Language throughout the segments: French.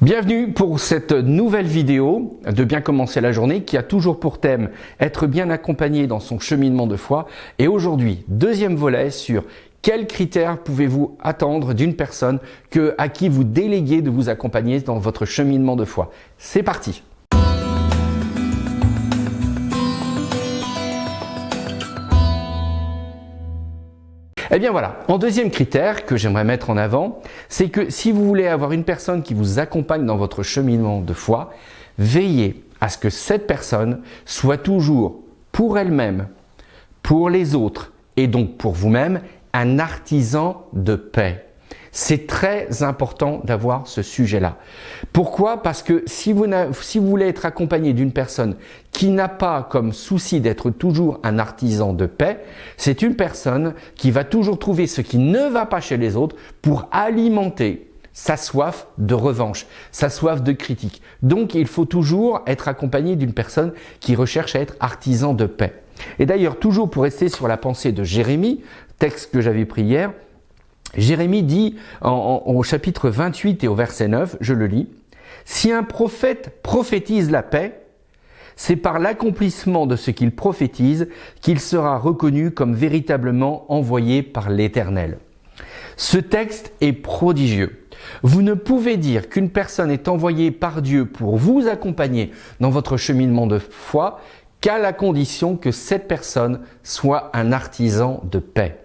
Bienvenue pour cette nouvelle vidéo de Bien commencer la journée qui a toujours pour thème être bien accompagné dans son cheminement de foi. Et aujourd'hui, deuxième volet sur quels critères pouvez-vous attendre d'une personne à qui vous déléguez de vous accompagner dans votre cheminement de foi. C'est parti! Eh bien voilà, en deuxième critère que j'aimerais mettre en avant, c'est que si vous voulez avoir une personne qui vous accompagne dans votre cheminement de foi, veillez à ce que cette personne soit toujours pour elle-même, pour les autres et donc pour vous-même, un artisan de paix. C'est très important d'avoir ce sujet-là. Pourquoi? Parce que si vous voulez être accompagné d'une personne qui n'a pas comme souci d'être toujours un artisan de paix, c'est une personne qui va toujours trouver ce qui ne va pas chez les autres pour alimenter sa soif de revanche, sa soif de critique. Donc il faut toujours être accompagné d'une personne qui recherche à être artisan de paix. Et d'ailleurs, toujours pour rester sur la pensée de Jérémie, texte que j'avais pris hier, Jérémie dit au chapitre 28 et au verset 9, je le lis, « Si un prophète prophétise la paix, c'est par l'accomplissement de ce qu'il prophétise qu'il sera reconnu comme véritablement envoyé par l'Éternel. » Ce texte est prodigieux. Vous ne pouvez dire qu'une personne est envoyée par Dieu pour vous accompagner dans votre cheminement de foi qu'à la condition que cette personne soit un artisan de paix.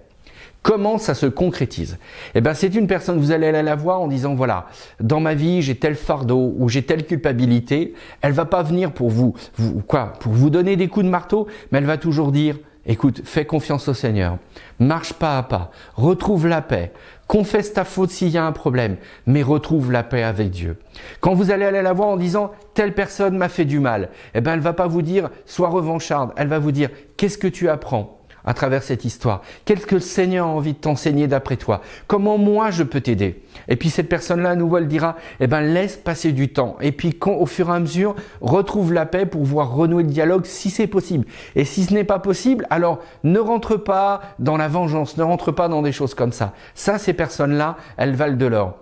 Comment ça se concrétise? Eh bien, c'est une personne, vous allez aller la voir en disant, voilà, dans ma vie, j'ai tel fardeau ou j'ai telle culpabilité. Elle va pas venir pour pour vous donner des coups de marteau, mais elle va toujours dire, écoute, fais confiance au Seigneur, marche pas à pas, retrouve la paix, confesse ta faute s'il y a un problème, mais retrouve la paix avec Dieu. Quand vous allez aller la voir en disant, telle personne m'a fait du mal, eh bien, elle va pas vous dire, sois revancharde, elle va vous dire, qu'est-ce que tu apprends à travers cette histoire? Qu'est-ce que le Seigneur a envie de t'enseigner d'après toi? Comment moi je peux t'aider? Et puis cette personne-là à nouveau elle dira, eh ben laisse passer du temps. Et puis au fur et à mesure, retrouve la paix pour pouvoir renouer le dialogue si c'est possible. Et si ce n'est pas possible, alors ne rentre pas dans la vengeance, ne rentre pas dans des choses comme ça. Ça, ces personnes-là, elles valent de l'or.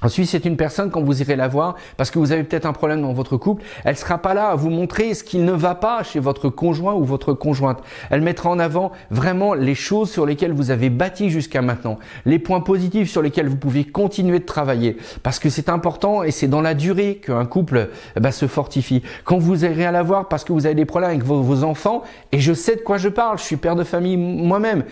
Ensuite, c'est une personne, quand vous irez la voir, parce que vous avez peut-être un problème dans votre couple, elle ne sera pas là à vous montrer ce qui ne va pas chez votre conjoint ou votre conjointe. Elle mettra en avant vraiment les choses sur lesquelles vous avez bâti jusqu'à maintenant, les points positifs sur lesquels vous pouvez continuer de travailler, parce que c'est important et c'est dans la durée qu'un couple se fortifie. Quand vous irez à la voir parce que vous avez des problèmes avec vos enfants, et je sais de quoi je parle, je suis père de famille moi-même,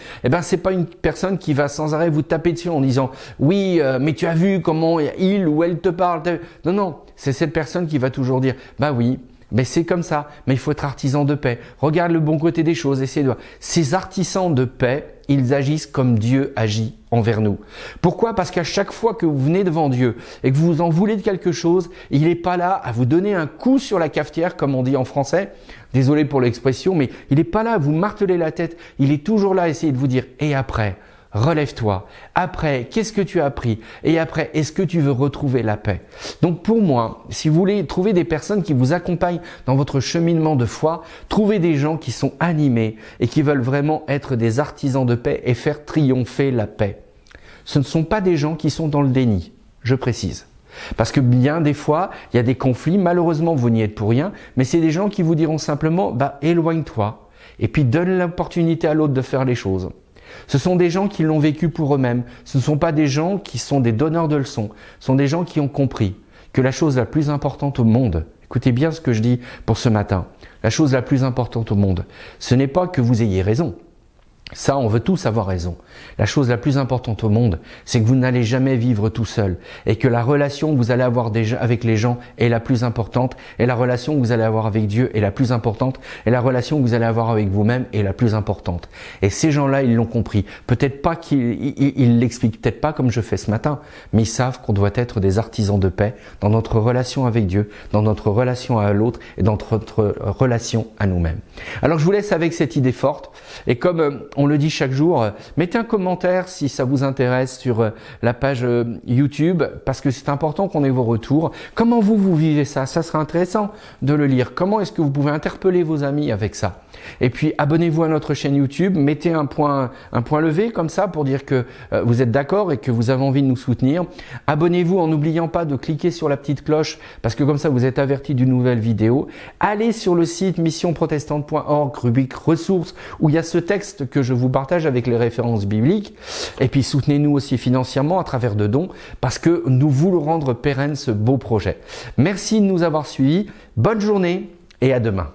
c'est pas une personne qui va sans arrêt vous taper dessus en disant « Oui, mais tu as vu comment il ou elle te parle. » Non, non, c'est cette personne qui va toujours dire « Bah oui, mais c'est comme ça, mais il faut être artisan de paix. Regarde le bon côté des choses, essaie de voir. » Ces artisans de paix, ils agissent comme Dieu agit envers nous. Pourquoi? Parce qu'à chaque fois que vous venez devant Dieu et que vous en voulez de quelque chose, il n'est pas là à vous donner un coup sur la cafetière, comme on dit en français. Désolé pour l'expression, mais il n'est pas là à vous marteler la tête. Il est toujours là à essayer de vous dire « Et après ?» Relève-toi. Après, qu'est-ce que tu as appris? Et après, est-ce que tu veux retrouver la paix? Donc pour moi, si vous voulez trouver des personnes qui vous accompagnent dans votre cheminement de foi, trouvez des gens qui sont animés et qui veulent vraiment être des artisans de paix et faire triompher la paix. Ce ne sont pas des gens qui sont dans le déni, je précise. Parce que bien des fois, il y a des conflits, malheureusement vous n'y êtes pour rien, mais c'est des gens qui vous diront simplement, éloigne-toi et puis donne l'opportunité à l'autre de faire les choses. Ce sont des gens qui l'ont vécu pour eux-mêmes. Ce ne sont pas des gens qui sont des donneurs de leçons. Ce sont des gens qui ont compris que la chose la plus importante au monde, écoutez bien ce que je dis pour ce matin, la chose la plus importante au monde, ce n'est pas que vous ayez raison. Ça, on veut tous avoir raison. La chose la plus importante au monde, c'est que vous n'allez jamais vivre tout seul et que la relation que vous allez avoir avec les gens est la plus importante et la relation que vous allez avoir avec Dieu est la plus importante et la relation que vous allez avoir avec vous-même est la plus importante. Et ces gens-là, ils l'ont compris. Peut-être pas qu'ils l'expliquent, peut-être pas comme je fais ce matin, mais ils savent qu'on doit être des artisans de paix dans notre relation avec Dieu, dans notre relation à l'autre et dans notre relation à nous-mêmes. Alors je vous laisse avec cette idée forte et comme on le dit chaque jour, mettez un commentaire si ça vous intéresse sur la page YouTube, parce que c'est important qu'on ait vos retours. Comment vous vivez ça? Ça sera intéressant de le lire. Comment est-ce que vous pouvez interpeller vos amis avec ça? Et puis, abonnez-vous à notre chaîne YouTube, mettez un point levé comme ça pour dire que vous êtes d'accord et que vous avez envie de nous soutenir. Abonnez-vous en n'oubliant pas de cliquer sur la petite cloche, parce que comme ça, vous êtes averti d'une nouvelle vidéo. Allez sur le site missionprotestante.org, rubrique ressources, où il y a ce texte que je vous partage avec les références bibliques. Et puis, soutenez-nous aussi financièrement à travers de dons, parce que nous voulons rendre pérenne ce beau projet. Merci de nous avoir suivis. Bonne journée et à demain.